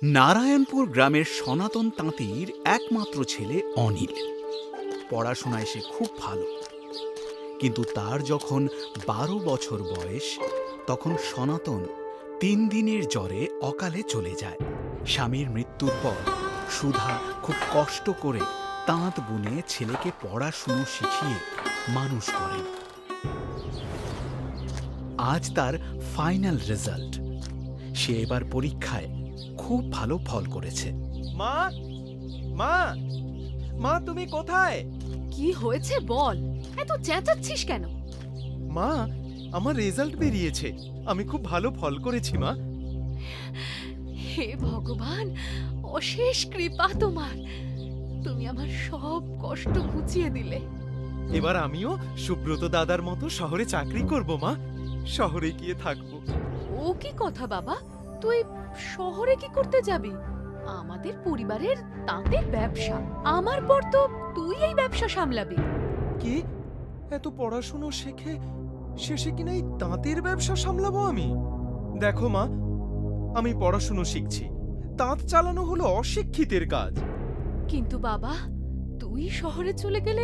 নারায়ণপুর গ্রামের সনাতন তাঁতির একমাত্র ছেলে অনিল। পড়াশোনায় সে খুব ভালো, কিন্তু তার যখন 12 বছর বয়স তখন সনাতন 3 দিনের জ্বরে অকালে চলে যায়। স্বামীর মৃত্যুর পর সুধা খুব কষ্ট করে তাঁত বুনে ছেলেকে পড়াশুনো শিখিয়ে মানুষ করেন। আজ তার ফাইনাল রেজাল্ট। সে এবার পরীক্ষায় খুব ভালো ফল করেছে। মা মা মা, তুমি কোথায়? কি হয়েছে বল, এত চেঁচাচ্ছিস কেন? মা, আমার রেজাল্ট বেরিয়েছে, আমি খুব ভালো ফল করেছি মা। হে ভগবান, অশেষ কৃপা তোমার। তুমি আমার সব কষ্ট ঘুচিয়ে দিলে। এবার আমিও সুব্রত দাদার মতো শহরে চাকরি করব মা, শহরে গিয়ে থাকবো। ও কি কথা বাবা, তুই শহরে কি করতে যাবি? আমাদের পরিবারের তাঁতের ব্যবসা, আমার পর তো তুই এই ব্যবসা সামলাবি। কি, এত পড়াশুনো শেখে শেষে কিনা এই তাঁতের ব্যবসা সামলাবো আমি? দেখো মা, আমি পড়াশুনো শিখছি, তাঁত চালানো হলো অশিক্ষিতের কাজ। কিন্তু বাবা, তুই শহরে চলে গেলে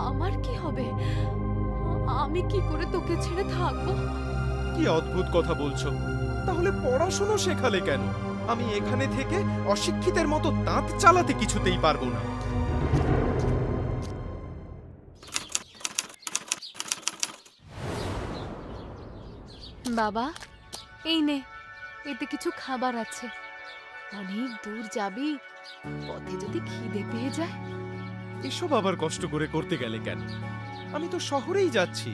আমার কি হবে? আমি কি করে তোকে ছেড়ে থাকবো? কি অদ্ভুত কথা বলছো, তাহলে পড়াশুনো শেখালে কেন? আমি এখানে থেকে অশিক্ষিতের মতো তাঁত চালাতে কিছুতেই পারবো না। বাবা, এই নে, এতে কিছু খাবার আছে। অনেক দূর যাবি, পথে যদি খিদে পেয়ে যায়। এসব আবার কষ্ট করে করতে গেলে কেন? আমি তো শহরেই যাচ্ছি,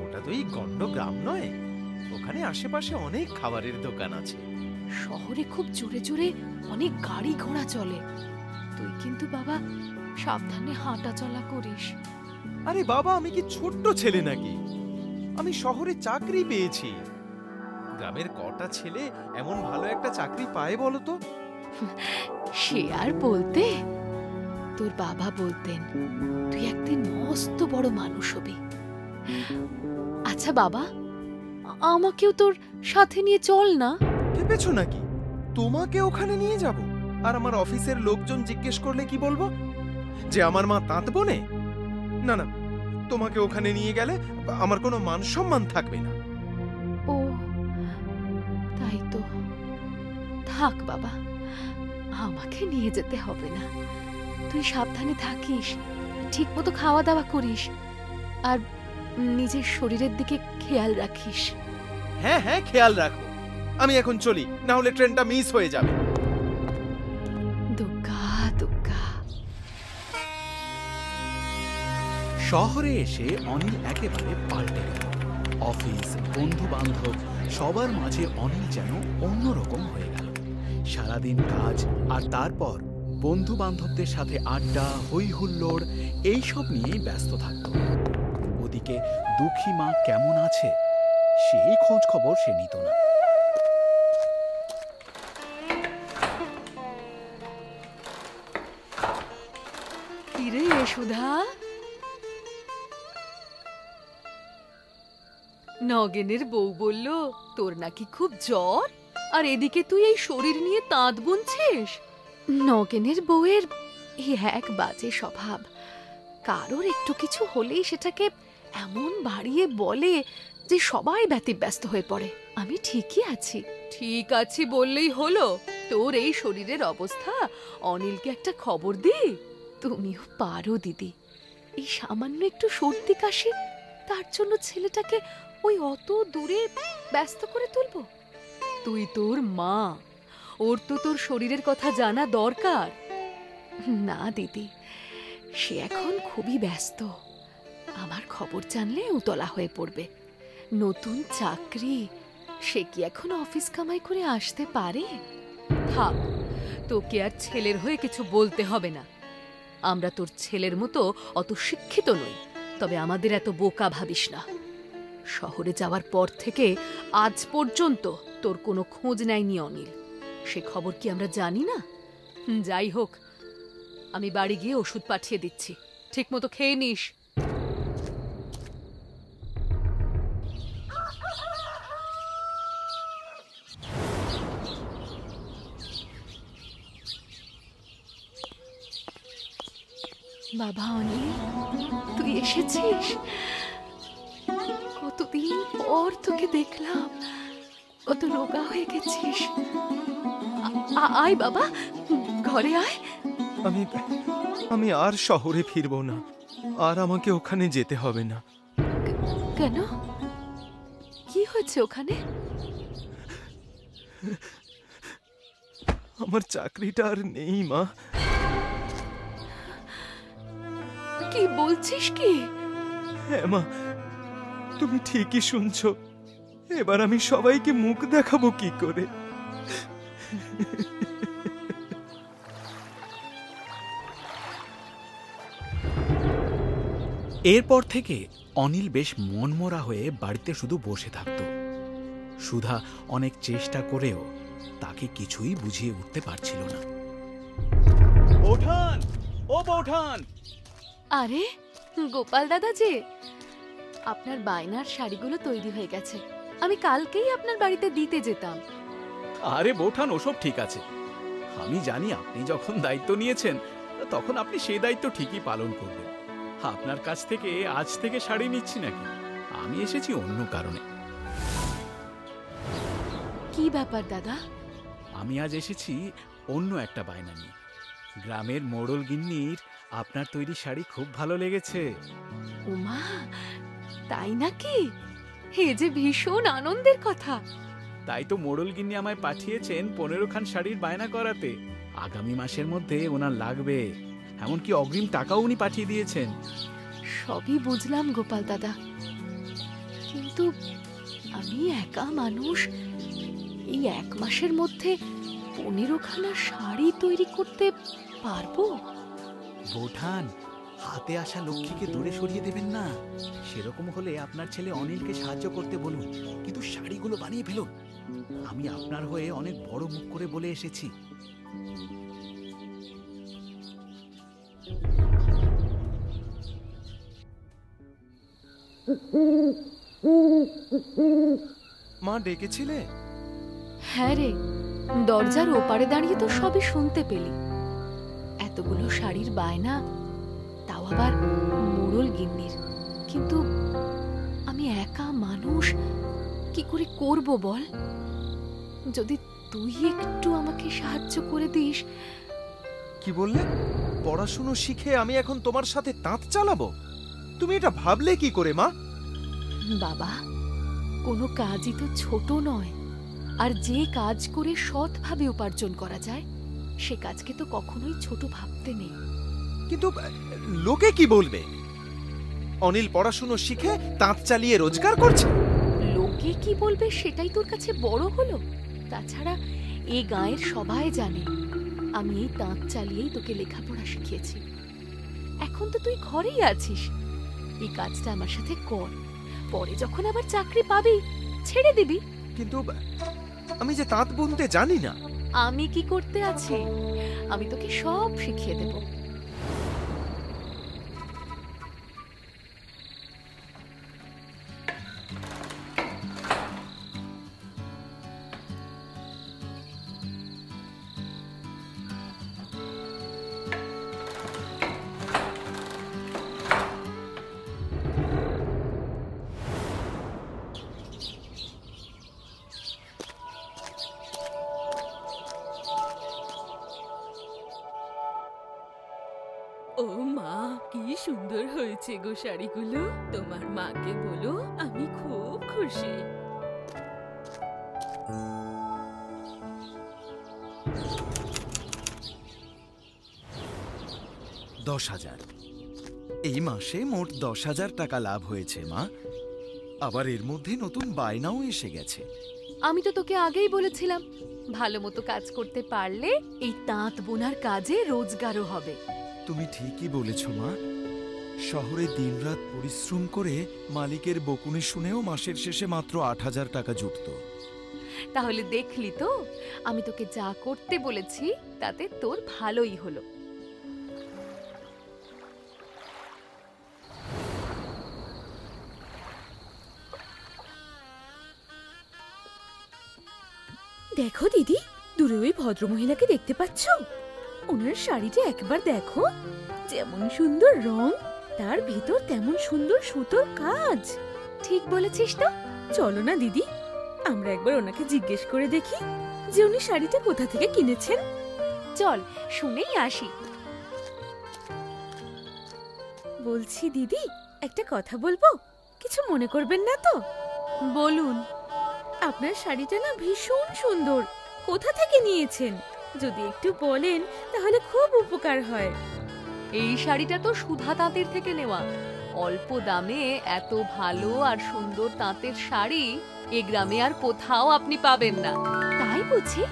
ওটা তো এই গন্ড গ্রাম নয়, ওখানে আশেপাশে অনেক খাবারের দোকান আছে। শহরে খুব জোরে জোরে অনেক গাড়ি ঘোড়া চলে, তুই কিন্তু বাবা সাবধানে হাঁটা চলা করিস। আরে বাবা, আমি কি ছোট্ট ছেলে নাকি? আমি শহরে চাকরি পেয়েছি। গ্রামের কটা ছেলে এমন ভালো একটা চাকরি পায় বলো তো? সে আর বলতে, তোর বাবা বলতেন তুই একদিন মস্ত বড় মানুষ হবি। আচ্ছা বাবা, আমাকেও তোর সাথে নিয়ে চল না। ভেবেছো নাকি তোমাকে ওখানে নিয়ে যাব? আর আমার অফিসের লোকজন জিজ্ঞেস করলে কি বলবো? যে আমার মা তাঁত বোনে? না না, তোমাকে ওখানে নিয়ে গেলে আমার কোনো মান সম্মান থাকবে না। ও তাই তো, থাক বাবা, আমাকে নিয়ে যেতে হবে না। তুই সাবধানে থাকিস, ঠিক মতো খাওয়া দাওয়া করিস, আর নিজের শরীরের দিকে খেয়াল রাখিস। হ্যাঁ হ্যাঁ, খেয়াল রাখো। আমি এখন চলি, না হলে ট্রেনটা মিস হয়ে যাবে। দুগ্গা দুগ্গা। শহরে এসে অনিল একেবারে পাল্টে গেল। অফিস, বন্ধু বান্ধব সবার মাঝে অনিল যেন অন্যরকম হয়ে গেল। সারাদিন কাজ, আর তারপর বন্ধু বান্ধবদের সাথে আড্ডা, হই হুল্লোড় এইসব নিয়েই ব্যস্ত থাকত। ওদিকে দুঃখী মা কেমন আছে সেই খোঁজ খবর সে নিত না। কিরে সুধা, নগেনের বউ বলল তোর নাকি খুব জ্বর, আর এদিকে তুই এই শরীর নিয়ে তাঁত বুনছিস। নগেনের বউয়ের এই এক বাজে স্বভাব, কারোর একটু কিছু হলেই সেটাকে এমন বাড়িয়ে বলে যে সবাই ব্যতিব্যস্ত হয়ে পড়ে। আমি ঠিকই আছি, ঠিক আছি বললেই হলো? তোর এই শরীরের অবস্থা, অনিলকে একটা খবর দি। তুমিও পারো দিদি, এই সামান্য একটু সর্দি কাশি, তার জন্য ছেলেটাকে ওই অত দূরে ব্যস্ত করে তুলবো? তুই তোর মা, ওর তো তোর শরীরের কথা জানা দরকার। না দিদি, সে এখন খুবই ব্যস্ত। আমার খবর জানলে উতলা হয়ে পড়বে। নতুন চাকরি, সে কি এখন অফিস কামাই করে আসতে পারে? থাক, তোকে আর ছেলের হয়ে কিছু বলতে হবে না। আমরা তোর ছেলের মতো অত শিক্ষিত নই, তবে আমাদের এত বোকা ভাবিস না। শহরে যাওয়ার পর থেকে আজ পর্যন্ত তোর কোনো খোঁজ নেয়নি অনিল, সে খবর কি আমরা জানি না? যাই হোক, আমি বাড়ি গিয়ে ওষুধ পাঠিয়ে দিচ্ছি, ঠিক মতো খেয়ে নিস। বাবা অনিল, তুই এসেছিস? কতদিন পর তোকে দেখলাম, কত রোগা হয়ে গেছিস। আয় বাবা, ঘরে আয়। আমি আর শহরে ফিরবো না, আর আমাকে ওখানে যেতে হবে না। কেন? কি হয়েছে ওখানে? আমার চাকরিটা আর নেই মা। কি বলছিস কি? হ্যাঁ মা, তুমি ঠিকই শুনছো। এবার আমি সবাইকে মুখ দেখাবো কি করে? এরপর থেকে অনিল বেশ মনমরা হয়ে বাড়িতে শুধু বসে থাকত। সুধা অনেক চেষ্টা করেও তাকে কিছুই বুঝিয়ে উঠতে পারছিল না। বৌঠান, ও বৌঠান! আরে গোপাল দাদা যে, আপনার বায়নার শাড়িগুলো তৈরি হয়ে গেছে। আমি কালকেই আপনার বাড়িতে দিতে যেতাম। আরে বৌঠান, ওসব ঠিক আছে। আমি জানি আপনি যখন দায়িত্ব নিয়েছেন তখন আপনি সেই দায়িত্ব ঠিকই পালন করবেন। আপনার কাছ থেকে আজ থেকে শাড়ি নিচ্ছি নাকি, আমি এসেছি অন্য কারণে। কি ব্যাপার দাদা? আমি আজ এসেছি অন্য একটা বায়না নিয়ে। গ্রামের মোড়ল গিন্নির আপনার তৈরি শাড়ি খুব ভালো লেগেছে। ওমা, তাই নাকি? হে যে ভীষণ আনন্দের কথা। তাই তো মোড়ল গিন্নি আমায় পাঠিয়েছেন 15 খান শাড়ির বায়না করাতে। আগামী মাসের মধ্যে ওনার লাগবে, এমনকি অগ্রিম টাকাও উনি পাঠিয়ে দিয়েছেন। সবই বুঝলাম গোপাল দাদা, কিন্তু আমি একা মানুষ, এই 1 মাসের মধ্যে 15 খানা শাড়ি তৈরি করতে পারবো? বৌঠান, হাতে আসা লক্ষ্মীকে দূরে সরিয়ে দেবেন না। সেরকম হলে আপনার ছেলে অনিলকে সাহায্য করতে বলুন, কিন্তু শাড়িগুলো বানিয়ে ফেলুন। আমি আপনার হয়ে অনেক বড় মুখ করে বলে এসেছি। মা ডেকেছিলে? হ্যাঁ রে, দরজার ওপারে দাঁড়িয়ে তো সবই শুনতে পেলি। এতগুলো শাড়ির বায়না, তাও আবার মোড়ল গিন্নির। কিন্তু আমি একা মানুষ, কি করে করব বল? যদি তুই একটু আমাকে সাহায্য করে দিস। কি বললে? পড়াশুনো শিখে আমি এখন তোমার সাথে তাঁত চালাবো? তুমি এটা ভাবলে কি করে মা? বাবা, কোনো কাজই তো ছোট নয়, আর যে কাজ করে সৎভাবে উপার্জন করা যায় সে কাজকে তো কখনোই ছোট ভাবতে নেই। কিন্তু লোকে কি বলবে? অনিল পড়াশুনো শিখে তাঁত চালিয়ে রোজগার করছে। লোকে কি বলবে সেটাই তোর কাছে বড় হলো? তাছাড়া এই গাঁয়ের সবাই জানে আমি এই তাঁত চালিয়েই তোকে লেখাপড়া শিখিয়েছি। এখন তো তুই ঘরেই আছিস, এই কাজটা আমার সাথে কর। পরে যখন আবার চাকরি পাবি ছেড়ে দিবি। কিন্তু আমি যে তাঁত বুনতে জানি না। আমি কি করতে আছি? আমি তোকে সব শিখিয়ে দেব। ও মা, কি সুন্দর হয়েছে গো শাড়িগুলো। তোমার মাকে বলো আমি খুব খুশি। 10,000। এই মাসে মোট 10,000 টাকা লাভ হয়েছে মা। আবার এর মধ্যে নতুন বায়নাও এসে গেছে। আমি তো তোকে আগেই বলেছিলাম, ভালো মতো কাজ করতে পারলে এই তাঁত বোনার কাজে রোজগারও হবে। তুমি ঠিকই বলেছ মা। শহরে দিনরাত পরিশ্রম করে মালিকের বকুনি শুনেও মাসের শেষে মাত্র 8,000 টাকা জুটত। তাহলে দেখলি তো, আমি তোকে যা করতে বলেছি তাতে তোর ভালোই হলো। দেখো দিদি, দূরে ওই ভদ্রমহিলাকে দেখতে পাচ্ছ? ওনার শাড়িটা একবার দেখো, যেমন সুন্দর রং, তার ভিতর তেমন সুন্দর সুতোর কাজ। ঠিক বলেছিস তো। চলো না দিদি, আমরা একবার ওনাকে জিজ্ঞেস করে দেখি যে উনি শাড়িটা কোথা থেকে কিনেছেন। চল শুনেই আসি। বলছি দিদি, একটা কথা বলবো, কিছু মনে করবেন না তো? বলুন। আপনার শাড়িটা না ভীষণ সুন্দর, কোথা থেকে নিয়েছেন? যদি একটু বলেন তাহলে খুব উপকার হয়। এই শাড়িটা তো সুধা তাঁতের থেকে নেওয়া। অল্প দামে এত ভালো আর সুন্দর তাঁতের শাড়ি এ গ্রামে আর কোথাও আপনি পাবেন না। তাই বুঝি?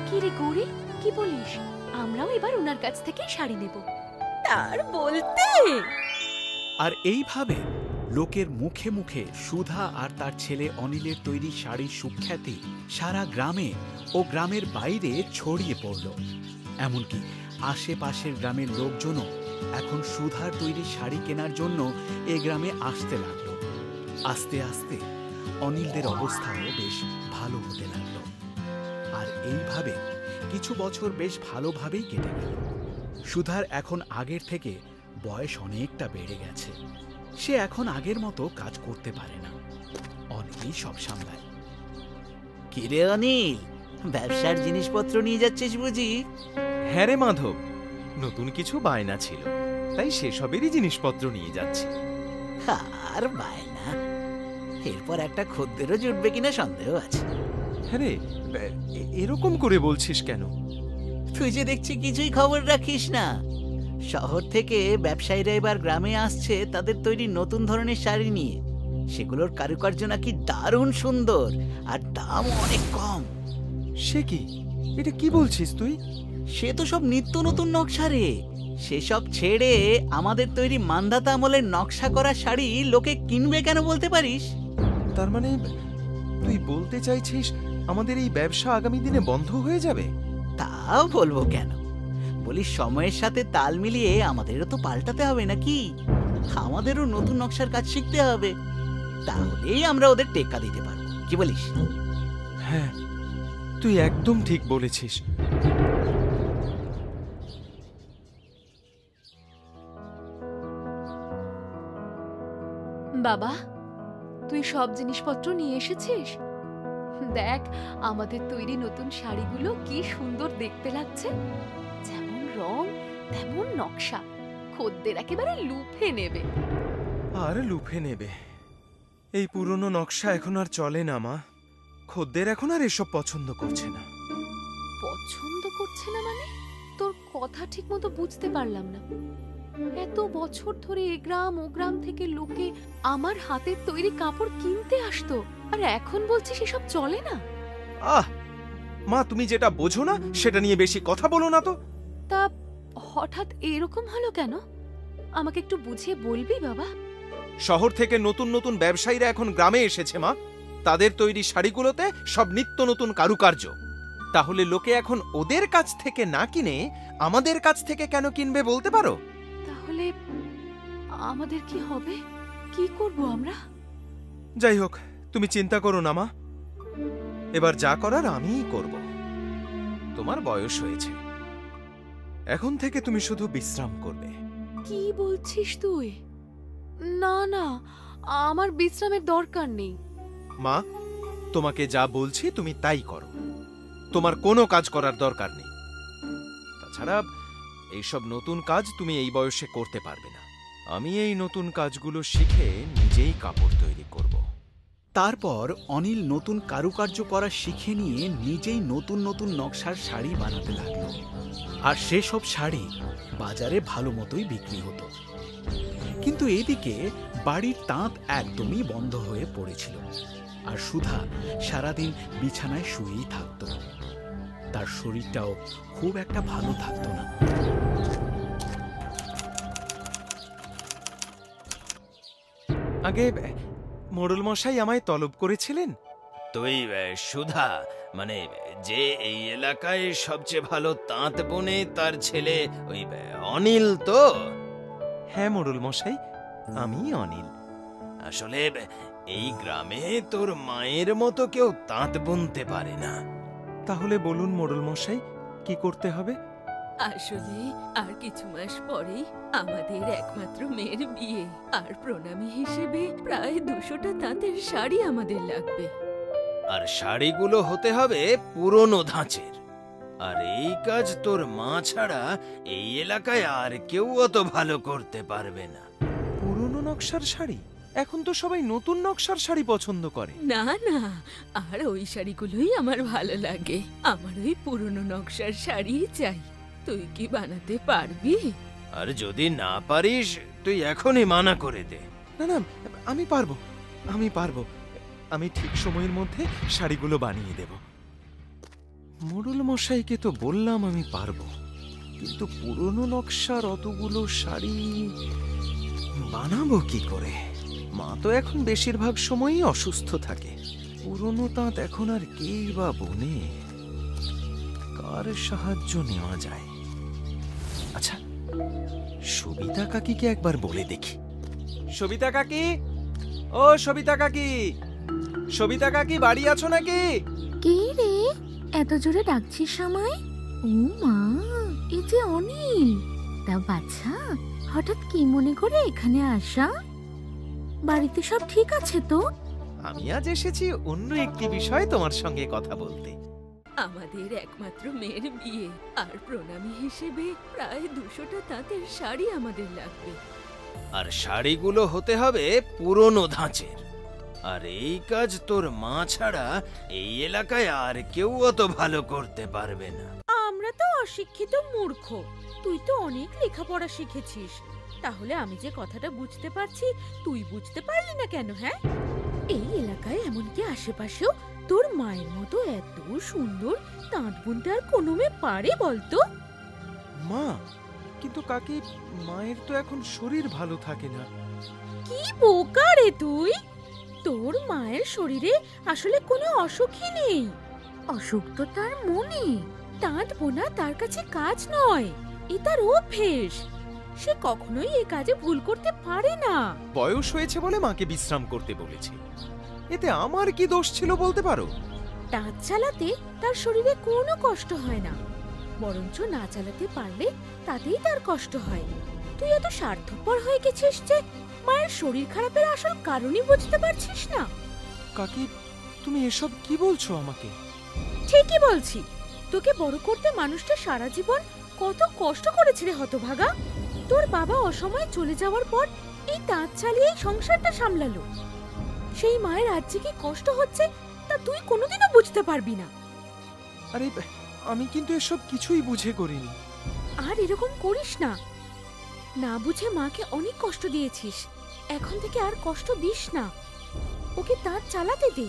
কি রে গৌরী, কি বলিস? আমরাও এবার ওনার কাছ থেকে শাড়ি নেব। তার বলতে। আর এইভাবে লোকের মুখে মুখে সুধা আর তার ছেলে অনিলের তৈরি শাড়ির সুখ্যাতি সারা গ্রামে ও গ্রামের বাইরে ছড়িয়ে পড়ল। এমনকি আশেপাশের গ্রামের লোকজনও এখন সুধার তৈরি শাড়ি কেনার জন্য এ গ্রামে আসতে লাগলো। আস্তে আস্তে অনিলদের অবস্থাও বেশ ভালো হতে লাগলো। আর এইভাবে কিছু বছর বেশ ভালোভাবেই কেটে গেল। সুধার এখন আগের থেকে বয়স অনেকটা বেড়ে গেছে। সে এখন আগের মতো কাজ করতে পারে না। অনিলই সব সামলায়। কিরে অনিল, ব্যবসার জিনিসপত্র নিয়ে যাচ্ছিস বুঝি? হ্যাঁ রে মাধব, নতুন কিছু বায়না ছিল, তাই সেসবেরই জিনিসপত্র নিয়ে যাচ্ছি। আর বায়না, এরপর একটা খদ্দেরও জুটবে কিনা সন্দেহ আছে। হ্যাঁ রে, এরকম করে বলছিস কেন? তুই যে দেখছি কিছুই খবর রাখিস না। শহর থেকে ব্যবসায়ীরা এবার গ্রামে আসছে তাদের তৈরি নতুন ধরনের শাড়ি নিয়ে। সেগুলোর কারুকার্য নাকি দারুণ সুন্দর আর দাম অনেক কম। সে কি? এটা কি বলছিস তুই? সে তো সব নিত্য নতুন নকশা রে। সেসব ছেড়ে আমাদের তৈরি মান্ধাতা আমলের নকশা করা শাড়ি লোকে কিনবে কেন বলতে পারিস? তার মানে তুই বলতে চাইছিস আমাদের এই ব্যবসা আগামী দিনে বন্ধ হয়ে যাবে? তাও বলবো কেন, বলি সময়ের সাথে তাল মিলিয়ে আমাদেরও তো পাল্টাতে হবে নাকি? আমাদেরও নতুন নকশার কাজ শিখতে হবে, তাহলেই আমরা ওদের টেক্কা দিতে পারবো। কি বলিস? হ্যাঁ, তুই একদম ঠিক বলেছিস। বাবা, তুই সব জিনিসপত্র নিয়ে এসেছিস? দেখ, আমাদের তৈরি নতুন শাড়িগুলো কি সুন্দর দেখতে লাগছে। যেমন রং তেমন নকশা, খদ্দের একেবারে লুফে নেবে। আর লুফে নেবে? এই পুরনো নকশা এখন আর চলে না মা। খদ্দের এখন আর এসব পছন্দ করছে না। পছন্দ করছে না মানে? তোর কথা ঠিক মতো বুঝতে পারলাম না। এত বছর ধরে এ গ্রাম ও গ্রাম থেকে লোকে আমার হাতের তৈরি কাপড় কিনতে আসতো, আর এখন বলছিস এসব চলে না? আহ মা, তুমি যেটা বোঝো না সেটা নিয়ে বেশি কথা বলো না তো। তা হঠাৎ এরকম হলো কেন? আমাকে একটু বুঝিয়ে বলবি বাবা? শহর থেকে নতুন নতুন ব্যবসায়ীরা এখন গ্রামে এসেছে মা। তাদের তৈরি শাড়িগুলোতে সব নিত্য নতুন কারুকার্য। তাহলে লোকে এখন ওদের কাছ থেকে না কিনে আমাদের কাছ থেকে কেন কিনবে বলতে পারো? তাহলে আমাদের কি হবে? কি করব আমরা? যাই হোক, তুমি চিন্তা করো না মা। এবার যা করার আমিই করব। তোমার বয়স হয়েছে, এখন থেকে তুমি শুধু বিশ্রাম করবে। কি বলছিস তুই? না না, আমার বিশ্রামের দরকার নেই। মা, তোমাকে যা বলছি তুমি তাই করো। তোমার কোনো কাজ করার দরকার নেই। তাছাড়া এইসব নতুন কাজ তুমি এই বয়সে করতে পারবে না। আমি এই নতুন কাজগুলো শিখে নিজেই কাপড় তৈরি করব। তারপর অনিল নতুন কারুকার্য করা শিখে নিয়ে নিজেই নতুন নতুন নকশার শাড়ি বানাতে লাগলো। আর সেসব শাড়ি বাজারে ভালো মতোই বিক্রি হতো। কিন্তু এদিকে বাড়ির তাঁত একদমই বন্ধ হয়ে পড়েছিল। আর সুধা সারাদিন বিছানায় শুয়েই থাকত। তার শরীরটাও খুব একটা ভালো থাকতো না। আগে মোড়ল মশাই আমায় তলব করেছিলেন। তুই সুধা, মানে যে এই এলাকায় সবচেয়ে ভালো তাঁত বোনে তার ছেলে ওই অনিল তো? হ্যাঁ মোড়ল মশাই, আমি অনিল। আসলে এই গ্রামে তোর মায়ের মতো কেউ তাঁত বুনতে পারে না। তাহলে বলুন মোড়ল মশাই, কি করতে হবে? আসলে আর কিছু মাস পরেই আমাদের একমাত্র মেয়ের বিয়ে, আর প্রণামী হিসেবে প্রায় 200টা তাঁতের শাড়ি আমাদের লাগবে। আর শাড়িগুলো হতে হবে পুরনো ধাঁচের। আর এই কাজ তোর মা ছাড়া এই এলাকায় আর কেউ অত ভালো করতে পারবে না। পুরনো নকশার শাড়ি? এখন তো সবাই নতুন নকশার শাড়ি পছন্দ করে। না না, আর ওই শাড়িগুলোই আমার ভালো লাগে। আমার ওই পুরনো নকশার শাড়িই চাই। তুই কি বানাতে পারবি? আর যদি না পারিস তুই এখনই মানা করে দে। না না, আমি পারবো, আমি পারবো। আমি ঠিক সময়ের মধ্যে শাড়িগুলো বানিয়ে দেব। মোড়ল মশাইকে তো বললাম আমি পারবো, কিন্তু পুরনো নকশার অতগুলো শাড়ি বানাবো কি করে? মা তো এখন বেশিরভাগ সময়ই অসুস্থ থাকে। পুরনো তাঁত এখন আর কেই বা বোনে? কার সাহায্য নেওয়া যায়? আচ্ছা, সবিতা কাকিকে একবার বলে দেখি। সবিতা কাকি, ও সবিতা কাকি, সবিতা কাকি বাড়ি আছো নাকি? কে রে, এত জোরে ডাকছিস আমায়? ও মা, এই যে অনিল। তা বাচ্চা, হঠাৎ কি মনে করে এখানে আসা? বাড়িতে সব ঠিক আছে তো? আমি আজ এসেছি অন্য একটি বিষয়ে তোমার সঙ্গে কথা বলতে। আমাদের একমাত্র মেয়ের বিয়ে, আর প্রণামী হিসেবে প্রায় 200টা তাঁতের শাড়ি আমাদের লাগবে। আর শাড়িগুলো হতে হবে পুরনো ধাঁচের। আর এই কাজ তোর মা ছাড়া এই এলাকায় আর কেউ অত ভালো করতে পারবে না। আমরা তো অশিক্ষিত মূর্খ, তুই তো অনেক লেখাপড়া শিখেছিস। তাহলে আমি যে কথাটা বুঝতে পারছি তুই বুঝতে পারলি না কেন? হ্যাঁ, এই এলাকায় এমনকি আশেপাশেও তোর মায়ের মতো এত সুন্দর তাঁত বুনতে আর কোনো মেয়ে পারে বলতো? মা, কিন্তু কাকি, মায়ের তো এখন শরীর ভালো থাকে না। কি বোকা রে তুই! তোর মায়ের শরীরে আসলে কোনো অসুখই নেই। অসুখ তো তার মনে। তাঁত বোনা তার কাছে কাজ নয়, এ তার অভ্যেস। সে কখনোই এই কাজে ভুল করতে পারে না। বয়স হয়েছে বলে মাকে বিশ্রাম করতে বলেছি, এতে আমার কি দোষ ছিল বলতে পারো? তাঁত চালাতে তার শরীরে কোনো কষ্ট হয় না, বরঞ্চ না চালাতে পারলে তাতেই তার কষ্ট হয়। তুই এত স্বার্থপর হয়ে গেছিস যে মায়ের শরীর খারাপের আসল কারণই বুঝতে পারছিস না। কাকি, তুমি এসব কি বলছো আমাকে? ঠিকই বলছি। তোকে বড় করতে মানুষটা সারা জীবন কত কষ্ট করেছে রে হতভাগা। তোর বাবা অসময়ে চলে যাওয়ার পর এই তাঁত চালিয়ে সংসারটা সামলালো। সেই মায়ের আজ যে কি কষ্ট হচ্ছে তা তুই কোনোদিনও বুঝতে পারবি না। আরে, আমি কিন্তু এসব কিছুই বুঝে করিনি। আর এরকম করিস না। না বুঝে মাকে অনেক কষ্ট দিয়েছিস, এখন থেকে আর কষ্ট দিস না। ওকে তাঁত চালাতে দে।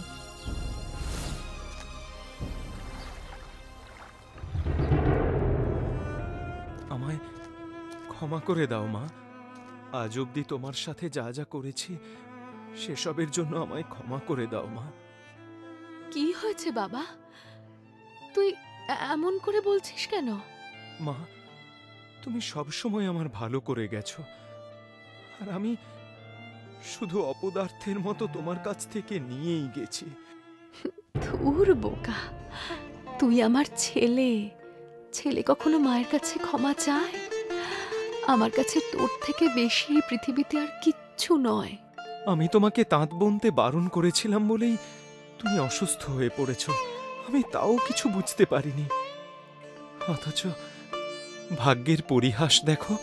আমায় ক্ষমা করে দাও মা। আজ অবধি তোমার সাথে যা যা করেছি সেসবের জন্য আমায় ক্ষমা করে দাও মা। কি হয়েছে বাবা? তুই এমন করে বলছিস কেন? মা, তুমি সবসময় আমার ভালো করে গেছো, আর আমি শুধু অপদার্থের মতো তোমার কাছ থেকে নিয়েই গেছি। ধুর বোকা, তুই আমার ছেলে। ছেলে কখনো মায়ের কাছে ক্ষমা চায়? আমার কাছে তোর থেকে বেশি পৃথিবীতে আর কিচ্ছু নয়। আমি তোমাকে তাঁত বুনতে বারণ করেছিলাম বলেই তুমি অসুস্থ হয়ে পড়েছ। আমি তাও কিছু বুঝতে পারিনি। অথচ ভাগ্যের পরিহাস দেখো,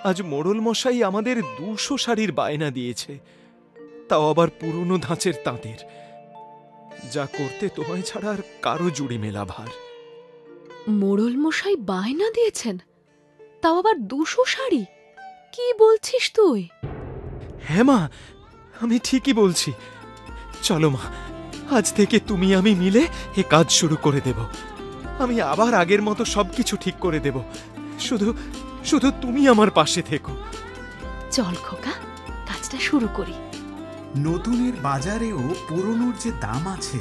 আজ মোড়ল মশাই আমাদের 200 শাড়ির বায়না দিয়েছে, তাও আবার পুরনো ধাঁচের তাঁতের, যা করতে তোমায় ছাড়া আর কারো জুড়ি মেলা ভার। মোড়ল মশাই বায়না দিয়েছেন, তাও আবার 200 শাড়ি? কি বলছিস তুই? হ্যাঁ মা, আমি ঠিকই বলছি। চলো মা, আজ থেকে তুমি আমি মিলে এ কাজ শুরু করে দেব। আমি আবার আগের মতো সবকিছু ঠিক করে দেব, শুধু শুধু তুমি আমার পাশে থেকো। চল খোকা, কাজটা শুরু করি। নতুনের বাজারেও পুরনোর যে দাম আছে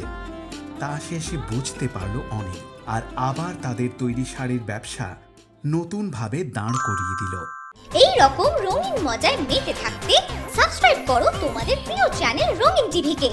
তা শেষে বুঝতে পারল অনেক, আর আবার তাদের তৈরি শাড়ির ব্যবসা নতুনভাবে দাঁড় করিয়ে দিল। এই রকম রঙিন মজায় মেতে থাকতে সাবস্ক্রাইব করো তোমাদের প্রিয় চ্যানেল রঙিন টিভিকে।